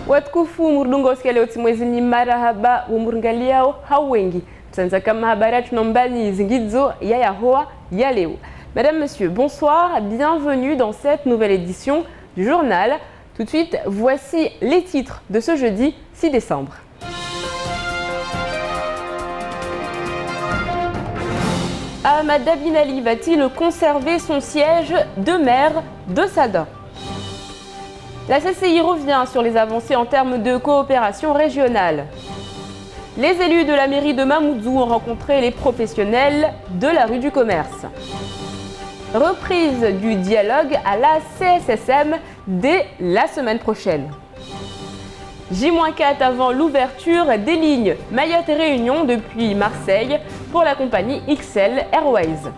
Watukufu murudunga usikia leo timwezini marahaba umurungaliao hawengi. Tsanza kama habari tunombani zingidzo ya yahoa ya leo. Mesdames, Messieurs, bonsoir, bienvenue dans cette nouvelle édition du journal. Tout de suite, voici les titres de ce jeudi 6 décembre. Ahmada bin Ali va-t-il conserver son siège de maire de Sada? La CCI revient sur les avancées en termes de coopération régionale. Les élus de la mairie de Mamoudzou ont rencontré les professionnels de la rue du commerce. Reprise du dialogue à la CSSM dès la semaine prochaine. J-4 avant l'ouverture des lignes Mayotte et Réunion depuis Marseille pour la compagnie XL Airways.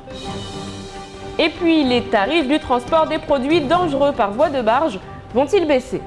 Et puis les tarifs du transport des produits dangereux par voie de barge vont-ils baisser?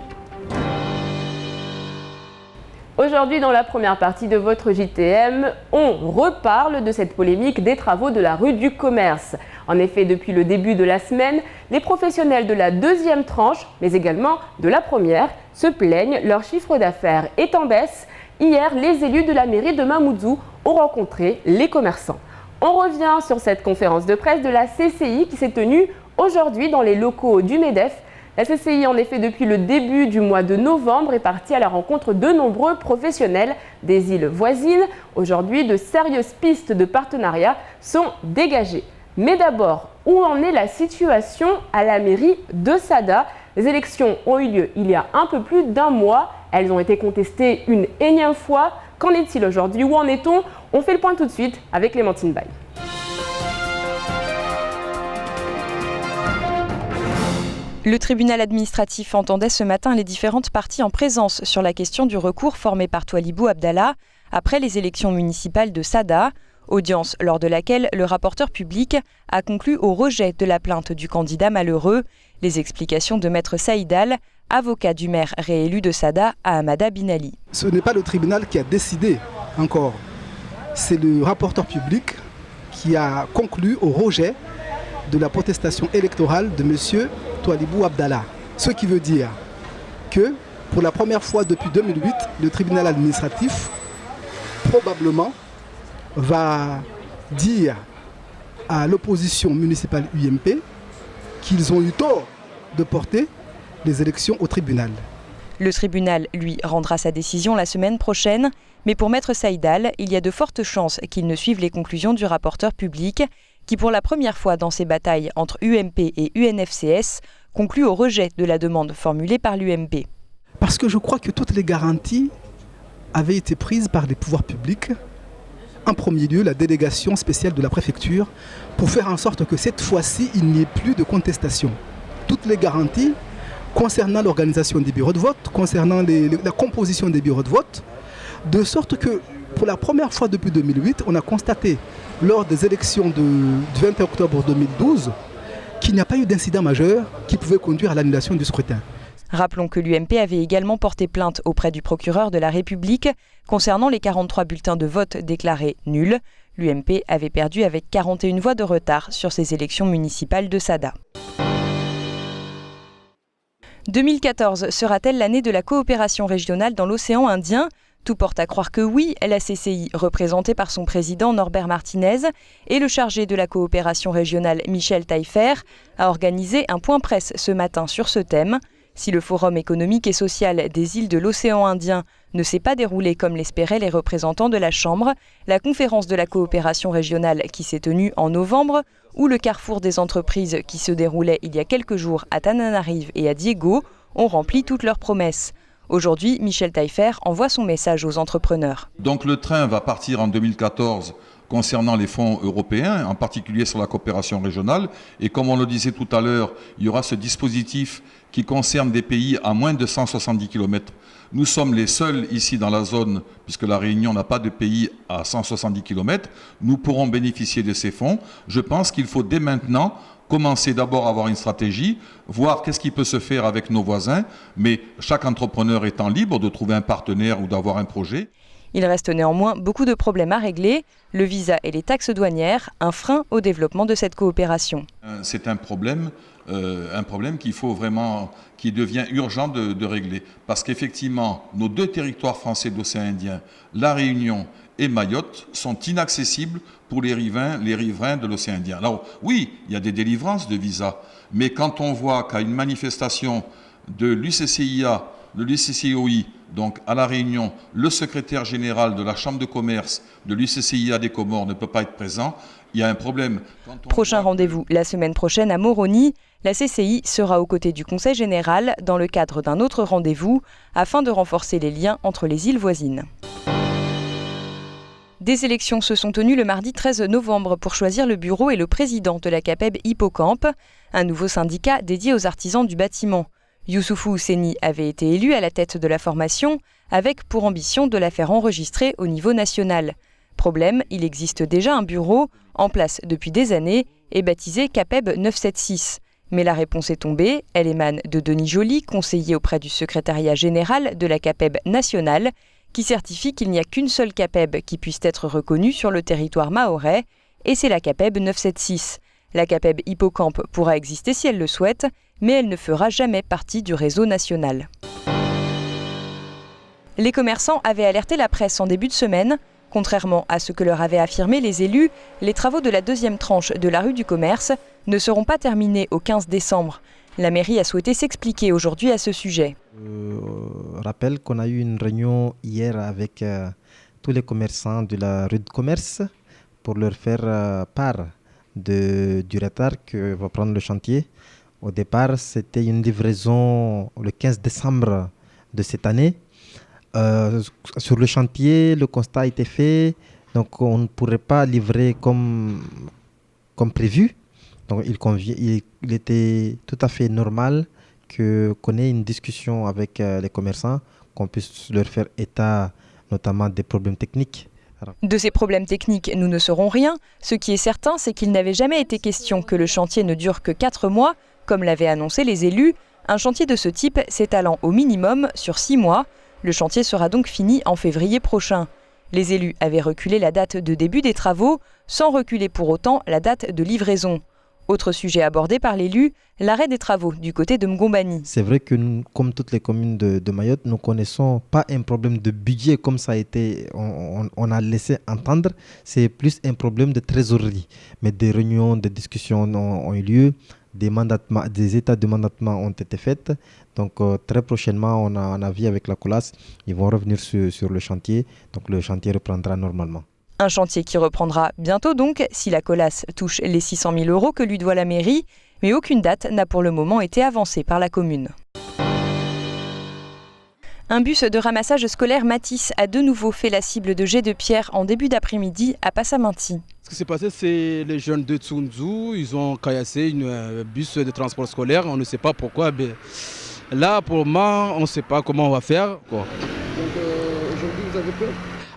Aujourd'hui, dans la première partie de votre JTM, on reparle de cette polémique des travaux de la rue du commerce. En effet, depuis le début de la semaine, les professionnels de la deuxième tranche, mais également de la première, se plaignent, leur chiffre d'affaires est en baisse. Hier, les élus de la mairie de Mamoudzou ont rencontré les commerçants. On revient sur cette conférence de presse de la CCI qui s'est tenue aujourd'hui dans les locaux du MEDEF. La CCI, en effet, depuis le début du mois de novembre, est partie à la rencontre de nombreux professionnels des îles voisines. Aujourd'hui, de sérieuses pistes de partenariat sont dégagées. Mais d'abord, où en est la situation à la mairie de Sada? Les élections ont eu lieu il y a un peu plus d'un mois. Elles ont été contestées une énième fois. Qu'en est-il aujourd'hui? Où en est-on? On fait le point tout de suite avec Clémentine Baye. Le tribunal administratif entendait ce matin les différentes parties en présence sur la question du recours formé par Toualibou Abdallah après les élections municipales de Sada, audience lors de laquelle le rapporteur public a conclu au rejet de la plainte du candidat malheureux. Les explications de Maître Saïdal, avocat du maire réélu de Sada, à Ahmada bin Ali. Ce n'est pas le tribunal qui a décidé encore, c'est le rapporteur public qui a conclu au rejet de la protestation électorale de M. Toualibou Abdallah. Ce qui veut dire que pour la première fois depuis 2008, le tribunal administratif probablement va dire à l'opposition municipale UMP qu'ils ont eu tort de porter les élections au tribunal. Le tribunal, lui, rendra sa décision la semaine prochaine, mais pour Maître Saïdal, il y a de fortes chances qu'il ne suive les conclusions du rapporteur public qui, pour la première fois dans ses batailles entre UMP et UNFCS, conclut au rejet de la demande formulée par l'UMP. Parce que je crois que toutes les garanties avaient été prises par les pouvoirs publics. En premier lieu, la délégation spéciale de la préfecture, pour faire en sorte que cette fois-ci, il n'y ait plus de contestation. Toutes les garanties concernant l'organisation des bureaux de vote, concernant la composition des bureaux de vote, de sorte que pour la première fois depuis 2008, on a constaté lors des élections du 21 octobre 2012 qu'il n'y a pas eu d'incident majeur qui pouvait conduire à l'annulation du scrutin. Rappelons que l'UMP avait également porté plainte auprès du procureur de la République concernant les 43 bulletins de vote déclarés nuls. L'UMP avait perdu avec 41 voix de retard sur ces élections municipales de Sada. 2014 sera-t-elle l'année de la coopération régionale dans l'océan Indien ? Tout porte à croire que oui, la CCI, représentée par son président Norbert Martinez et le chargé de la coopération régionale Michel Taillefer, a organisé un point presse ce matin sur ce thème. Si le Forum économique et social des îles de l'océan Indien ne s'est pas déroulé comme l'espéraient les représentants de la Chambre, la conférence de la coopération régionale qui s'est tenue en novembre, ou le carrefour des entreprises qui se déroulait il y a quelques jours à Tananarive et à Diego, ont rempli toutes leurs promesses. Aujourd'hui, Michel Taillefer envoie son message aux entrepreneurs. Donc le train va partir en 2014 concernant les fonds européens, en particulier sur la coopération régionale. Et comme on le disait tout à l'heure, il y aura ce dispositif qui concerne des pays à moins de 170 km. Nous sommes les seuls ici dans la zone, puisque la Réunion n'a pas de pays à 170 km. Nous pourrons bénéficier de ces fonds. Je pense qu'il faut dès maintenant commencer d'abord à avoir une stratégie, voir qu'est-ce qui peut se faire avec nos voisins, mais chaque entrepreneur étant libre de trouver un partenaire ou d'avoir un projet. Il reste néanmoins beaucoup de problèmes à régler, le visa et les taxes douanières, un frein au développement de cette coopération. C'est un problème qui devient urgent de régler. Parce qu'effectivement, nos deux territoires français de l'océan Indien, La Réunion et Mayotte, sont inaccessibles pour les riverains de l'océan Indien. Alors oui, il y a des délivrances de visas, mais quand on voit qu'à une manifestation de l'UCCIA, de l'UCCIOI, donc à La Réunion, le secrétaire général de la Chambre de commerce de l'UCCIA des Comores ne peut pas être présent, il y a un problème. Prochain rendez-vous la semaine prochaine à Moroni. La CCI sera aux côtés du Conseil général dans le cadre d'un autre rendez-vous afin de renforcer les liens entre les îles voisines. Des élections se sont tenues le mardi 13 novembre pour choisir le bureau et le président de la CAPEB Hippocampe, un nouveau syndicat dédié aux artisans du bâtiment. Youssoufou Ousseni avait été élu à la tête de la formation, avec pour ambition de la faire enregistrer au niveau national. Problème, il existe déjà un bureau, en place depuis des années, et baptisé CAPEB 976. Mais la réponse est tombée, elle émane de Denis Joly, conseiller auprès du secrétariat général de la CAPEB nationale, qui certifie qu'il n'y a qu'une seule CAPEB qui puisse être reconnue sur le territoire mahorais, et c'est la CAPEB 976. La CAPEB Hippocampe pourra exister si elle le souhaite, mais elle ne fera jamais partie du réseau national. Les commerçants avaient alerté la presse en début de semaine. Contrairement à ce que leur avaient affirmé les élus, les travaux de la deuxième tranche de la rue du Commerce ne seront pas terminés au 15 décembre. La mairie a souhaité s'expliquer aujourd'hui à ce sujet. Je rappelle qu'on a eu une réunion hier avec tous les commerçants de la rue du Commerce pour leur faire part du retard que va prendre le chantier. Au départ, c'était une livraison le 15 décembre de cette année. Sur le chantier, le constat a été fait, donc on ne pourrait pas livrer comme prévu. Donc il était tout à fait normal qu'on ait une discussion avec les commerçants, qu'on puisse leur faire état notamment des problèmes techniques. De ces problèmes techniques, nous ne saurons rien. Ce qui est certain, c'est qu'il n'avait jamais été question que le chantier ne dure que 4 mois, comme l'avaient annoncé les élus. Un chantier de ce type s'étalant au minimum sur 6 mois. Le chantier sera donc fini en février prochain. Les élus avaient reculé la date de début des travaux, sans reculer pour autant la date de livraison. Autre sujet abordé par l'élu, l'arrêt des travaux du côté de Mgombani. C'est vrai que nous, comme toutes les communes de Mayotte, nous ne connaissons pas un problème de budget comme ça a été, on a laissé entendre. C'est plus un problème de trésorerie. Mais des réunions, des discussions ont eu lieu, des états de mandatement ont été faits. Donc très prochainement, on a un avis avec la COLAS. Ils vont revenir sur le chantier. Donc le chantier reprendra normalement. Un chantier qui reprendra bientôt donc, si la COLAS touche les 600 000 € que lui doit la mairie, mais aucune date n'a pour le moment été avancée par la commune. Un bus de ramassage scolaire Matisse a de nouveau fait la cible de jets de pierre en début d'après-midi à Passaminti. Ce qui s'est passé, c'est les jeunes de Tsunzu, ils ont caillassé un bus de transport scolaire, on ne sait pas pourquoi. Mais là, pour le moment, on ne sait pas comment on va faire. Quoi. Donc aujourd'hui, vous avez peur ?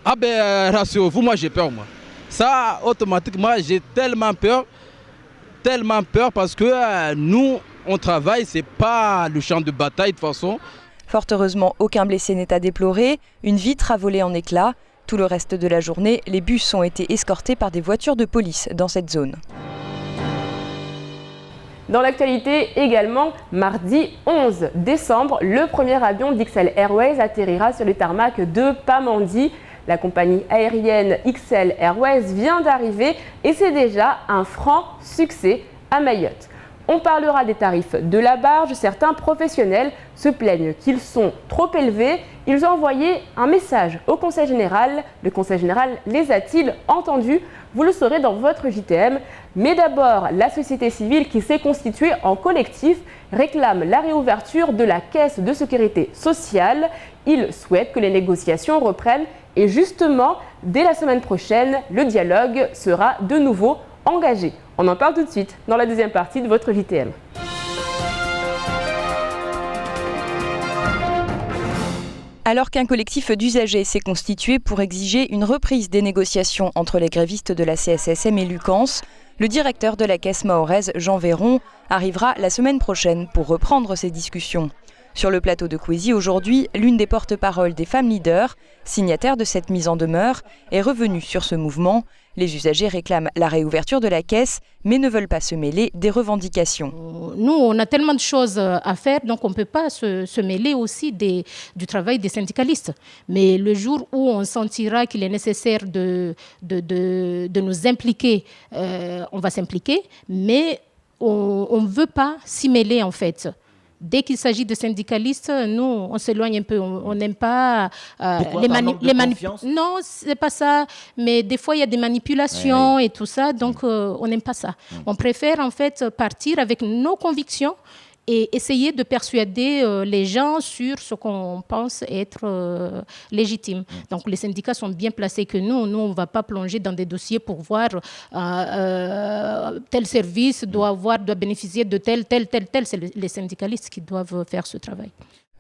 Ah ben rassurez-vous, moi j'ai peur moi. Ça automatiquement j'ai tellement peur parce que nous on travaille, c'est pas le champ de bataille de toute façon. Fort heureusement, aucun blessé n'est à déplorer, une vitre a volé en éclats. Tout le reste de la journée, les bus ont été escortés par des voitures de police dans cette zone. Dans l'actualité également, mardi 11 décembre, le premier avion d'XL Airways atterrira sur le tarmac de Pamandzi. La compagnie aérienne XL Airways vient d'arriver et c'est déjà un franc succès à Mayotte. On parlera des tarifs de la barge. Certains professionnels se plaignent qu'ils sont trop élevés. Ils ont envoyé un message au Conseil général. Le Conseil général les a-t-il entendus? Vous le saurez dans votre JTM. Mais d'abord, la société civile qui s'est constituée en collectif réclame la réouverture de la caisse de sécurité sociale. Ils souhaitent que les négociations reprennent et justement, dès la semaine prochaine, le dialogue sera de nouveau engagé. On en parle tout de suite dans la deuxième partie de votre JTM. Alors qu'un collectif d'usagers s'est constitué pour exiger une reprise des négociations entre les grévistes de la CSSM et Lucans, le directeur de la caisse mahoraise, Jean Véron, arrivera la semaine prochaine pour reprendre ces discussions. Sur le plateau de Kwezi aujourd'hui, l'une des porte-paroles des femmes leaders, signataires de cette mise en demeure, est revenue sur ce mouvement. Les usagers réclament la réouverture de la caisse, mais ne veulent pas se mêler des revendications. Nous, on a tellement de choses à faire, donc on ne peut pas se mêler aussi du travail des syndicalistes. Mais le jour où on sentira qu'il est nécessaire de nous impliquer, on va s'impliquer, mais on ne veut pas s'y mêler en fait. Dès qu'il s'agit de syndicalistes, nous, on s'éloigne un peu. On n'aime pas les manipulations. Non, c'est pas ça. Mais des fois, il y a des manipulations et tout ça. Donc, on n'aime pas ça. On préfère en fait partir avec nos convictions et essayer de persuader les gens sur ce qu'on pense être légitime. Donc les syndicats sont bien placés que nous. Nous, on ne va pas plonger dans des dossiers pour voir tel service doit bénéficier de tel. C'est les syndicalistes qui doivent faire ce travail.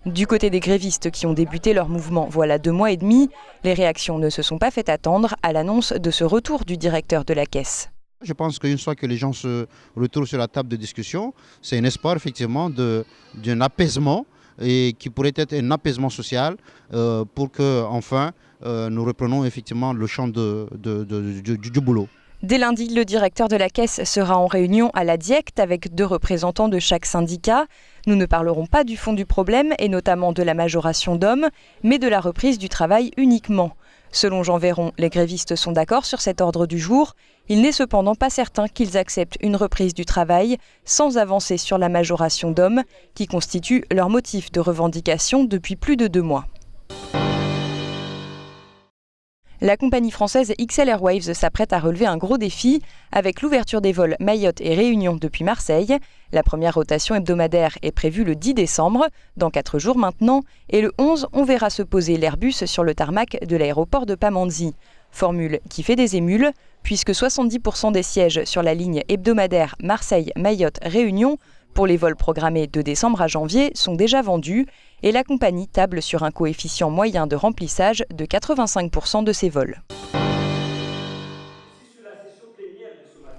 Du côté des grévistes qui ont débuté leur mouvement voilà 2 mois et demi, les réactions ne se sont pas fait attendre à l'annonce de ce retour du directeur de la caisse. Je pense qu'une fois que les gens se retrouvent sur la table de discussion, c'est un espoir effectivement d'un apaisement et qui pourrait être un apaisement social pour que enfin nous reprenons effectivement le champ du boulot. Dès lundi, le directeur de la caisse sera en réunion à la DIECT avec 2 représentants de chaque syndicat. Nous ne parlerons pas du fond du problème et notamment de la majoration d'hommes, mais de la reprise du travail uniquement. Selon Jean Véron, les grévistes sont d'accord sur cet ordre du jour. Il n'est cependant pas certain qu'ils acceptent une reprise du travail sans avancer sur la majoration d'hommes, qui constitue leur motif de revendication depuis plus de 2 mois. La compagnie française XL Airwaves s'apprête à relever un gros défi avec l'ouverture des vols Mayotte et Réunion depuis Marseille. La première rotation hebdomadaire est prévue le 10 décembre, dans 4 jours maintenant, et le 11, on verra se poser l'Airbus sur le tarmac de l'aéroport de Pamandzi. Formule qui fait des émules, puisque 70% des sièges sur la ligne hebdomadaire Marseille-Mayotte-Réunion pour les vols programmés de décembre à janvier sont déjà vendus et la compagnie table sur un coefficient moyen de remplissage de 85% de ses vols.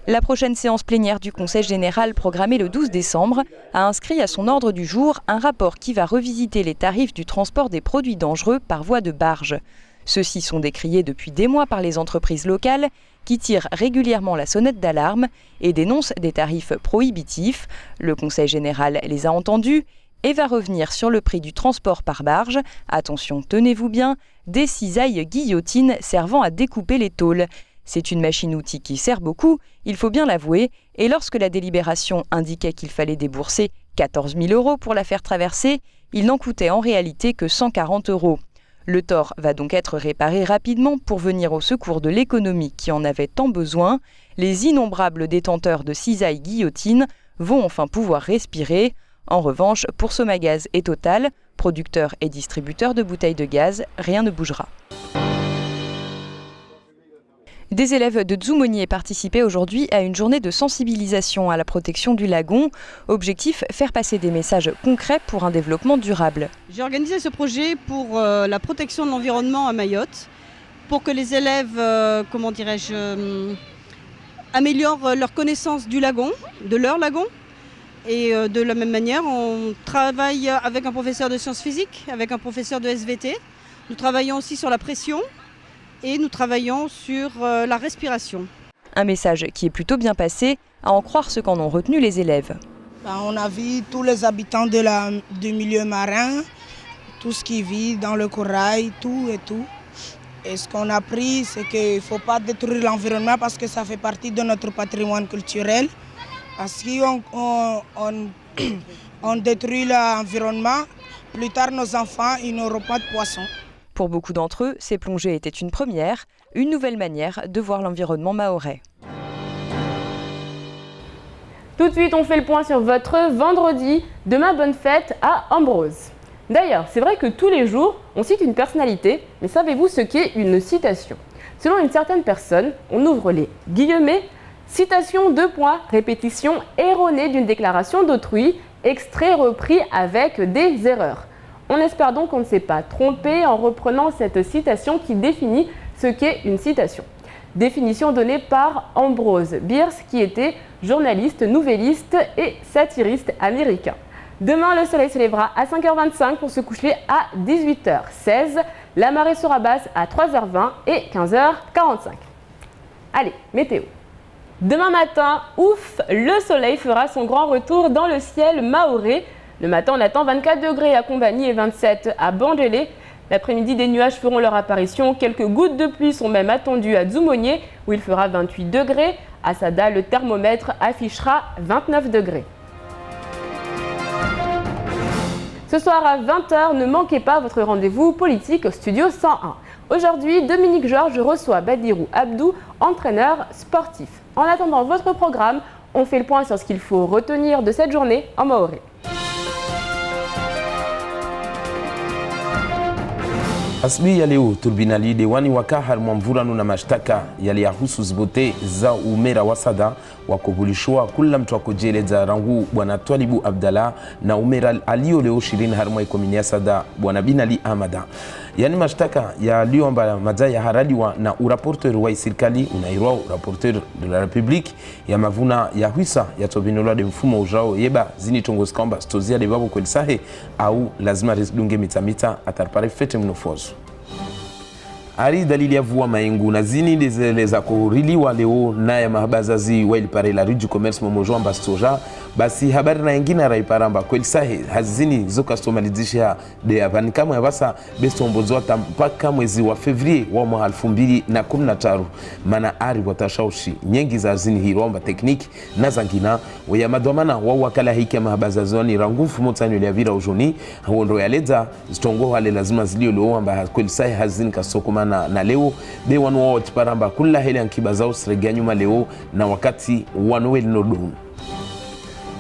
La prochaine séance plénière du Conseil général programmée le 12 décembre a inscrit à son ordre du jour un rapport qui va revisiter les tarifs du transport des produits dangereux par voie de barge. Ceux-ci sont décriés depuis des mois par les entreprises locales qui tirent régulièrement la sonnette d'alarme et dénoncent des tarifs prohibitifs. Le Conseil général les a entendus et va revenir sur le prix du transport par barge. Attention, tenez-vous bien, des cisailles guillotines servant à découper les tôles. C'est une machine-outil qui sert beaucoup, il faut bien l'avouer, et lorsque la délibération indiquait qu'il fallait débourser 14 000 € pour la faire traverser, il n'en coûtait en réalité que 140 €. Le tort va donc être réparé rapidement pour venir au secours de l'économie qui en avait tant besoin. Les innombrables détenteurs de cisailles guillotines vont enfin pouvoir respirer. En revanche, pour Somagaz et Total, producteurs et distributeurs de bouteilles de gaz, rien ne bougera. Des élèves de Dzoumogné participaient aujourd'hui à une journée de sensibilisation à la protection du lagon. Objectif, faire passer des messages concrets pour un développement durable. J'ai organisé ce projet pour la protection de l'environnement à Mayotte, pour que les élèves, améliorent leur connaissance du lagon, de leur lagon. Et de la même manière, on travaille avec un professeur de sciences physiques, avec un professeur de SVT. Nous travaillons aussi sur la pression. Et nous travaillons sur la respiration. Un message qui est plutôt bien passé, à en croire ce qu'en ont retenu les élèves. On a vu tous les habitants du milieu marin, tout ce qui vit dans le corail, tout et tout. Et ce qu'on a appris, c'est qu'il ne faut pas détruire l'environnement parce que ça fait partie de notre patrimoine culturel. Parce qu'on on détruit l'environnement, plus tard nos enfants ils n'auront pas de poissons. Pour beaucoup d'entre eux, ces plongées étaient une première, une nouvelle manière de voir l'environnement mahorais. Tout de suite, on fait le point sur votre vendredi. Demain, bonne fête à Ambrose. D'ailleurs, c'est vrai que tous les jours, on cite une personnalité, mais savez-vous ce qu'est une citation? Selon une certaine personne, on ouvre les guillemets, citation : répétition erronée d'une déclaration d'autrui, extrait repris avec des erreurs. On espère donc qu'on ne s'est pas trompé en reprenant cette citation qui définit ce qu'est une citation. Définition donnée par Ambrose Bierce, qui était journaliste, nouvelliste et satiriste américain. Demain, le soleil se lèvera à 5h25 pour se coucher à 18h16. La marée sera basse à 3h20 et 15h45. Allez, météo. Demain matin, ouf, le soleil fera son grand retour dans le ciel mahorais. Le matin, on attend 24 degrés à Combani et 27 à Bandélé. L'après-midi, des nuages feront leur apparition. Quelques gouttes de pluie sont même attendues à Dzoumogné, où il fera 28 degrés. À Sada, le thermomètre affichera 29 degrés. Ce soir à 20h, ne manquez pas votre rendez-vous politique au Studio 101. Aujourd'hui, Dominique Georges reçoit Badirou Abdou, entraîneur sportif. En attendant votre programme, on fait le point sur ce qu'il faut retenir de cette journée en mahorais. Asubuhi ya leo turbinali diwani wa Kahar Mwamvurano na mashtaka yaliyahusu zibote za umera wa Sada wakubulishwa kula mtu wakujeleza rangu bwana Twalibu Abdallah na umera alio leo 20 harma ikomini ya Sada bwana Binali Amada. Yani mashtaka yaliyoomba madai ya haradiwa na uraporteur wa serikali unairwa uraporteur de la République ya mavuna ya huisa ya tobinolwa de mfumo ujao yeba zini tongozi kwamba stozia de babo kwelisahe au lazima redunge mitamita atarpare fete mnofozo. Ari dalili ya vua maingu na zini dezeleza kuriliwa leo na ya mahabazazi wa ilipare la Rue du Commerce momojo mbastoja basi habari na ingine raiparamba kweli sahi hazini zo customalizisha de abanikamu ya basa besto ombozo mpaka mwezi wa Fevrier wa mwaka 2015 mana ari watashaushi nyengi za zini hiromba tekniki na zangina wa madwamana wa wakala hiki ya mahabazazi ni rangufu motani ya vira ujoni huondo ya leza zitongo wale lazima zilio leo amba kweli sahi hazini kasoko na leo be wanu wao tiparamba kula heli ankiba zao sreganyuma leo na wakati wanuel nodun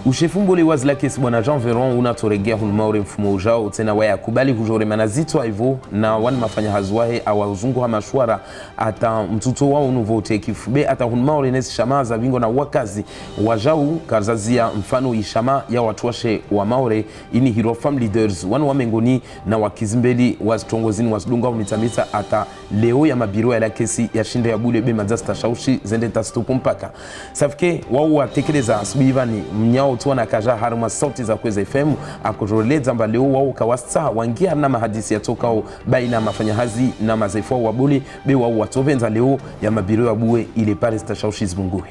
ushefumbole wazila kesi bwana Jean Veron unatoregea hulmaure mfumo ujao tena waya kubali kujore manazito hivyo na wani mafanya hazwahe awazungu hamashwara ata mtuto wao unuvote kifube ata hulmaure nesi shama za vingo na wakazi wajau karzazia mfano ishama ya watuwashe wa maore ini hero farm leaders wanu wamengoni na wakizimbeli wazitongozini wazidunga unitamita ata leo ya mabiro ya la kesi ya shinde ya bule be mazasta shaushi zende tastupu mpaka safike wao watekeleza asubivani mnyao tuwa na kaja haruma sauti za Kweza FM akujoleza mba leo wao kawasta wangia na mahadisi ya tokao baina mafanya hazi na mazefua wabuli be wao watovenza leo ya mabiro ya buwe ile pare stashaushi zbunguwe.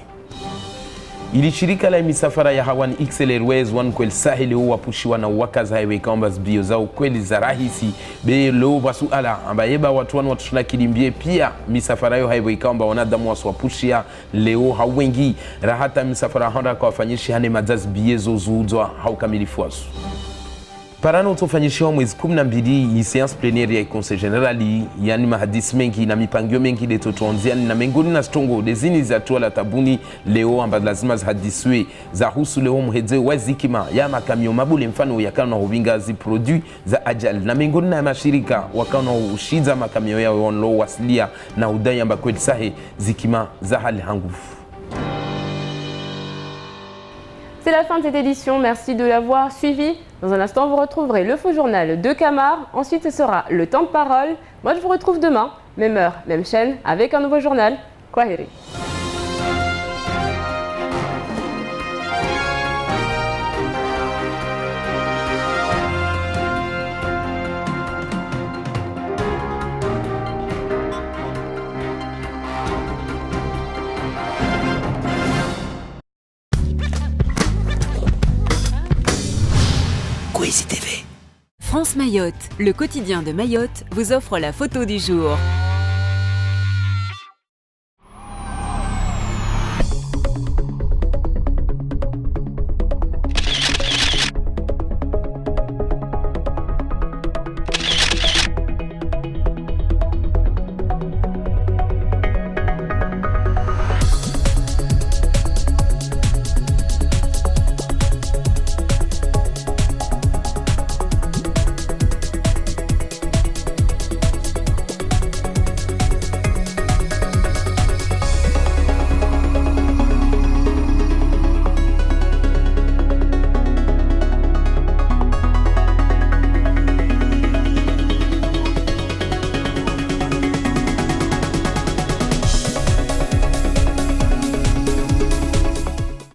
Ili shirika la misafara ya Hawani XL Airways wan kweli sahili huwa pushiwa na wakazi highway kamba zbio zao kweli za rahisi be leo basuala ambayeba watu wanu watushuna kilimbie pia misafara yo highway kamba wanadamu waswapushia leo hawengi rahata misafara honda kwa wafanyishi hane mazazi biezo zuudwa haukamilifu wasu. Parano utofanyishiwa mwezi 12 ni séance plénière ya Conseil Général yani mahadisi mengi na mipangio mengi de totonziani na mengoni na stongo dezini za tuala tabuni leo amba lazima zihadiswe za husu leo mheze wazikima ya makamio mabule mfano yakana hubinga zi produit za ajali na mengoni na mashirika wakana ushiza makamio yao onlo wasilia na udai amba kweli sahe zikima za hali hangufu. C'est la fin de cette édition, merci de l'avoir suivi. Dans un instant, vous retrouverez le faux journal de Camar. Ensuite, ce sera le temps de parole. Moi, je vous retrouve demain, même heure, même chaîne, avec un nouveau journal. Kwaheri. France Mayotte, le quotidien de Mayotte, vous offre la photo du jour.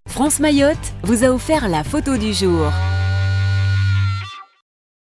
France Mayotte vous a offert la photo du jour.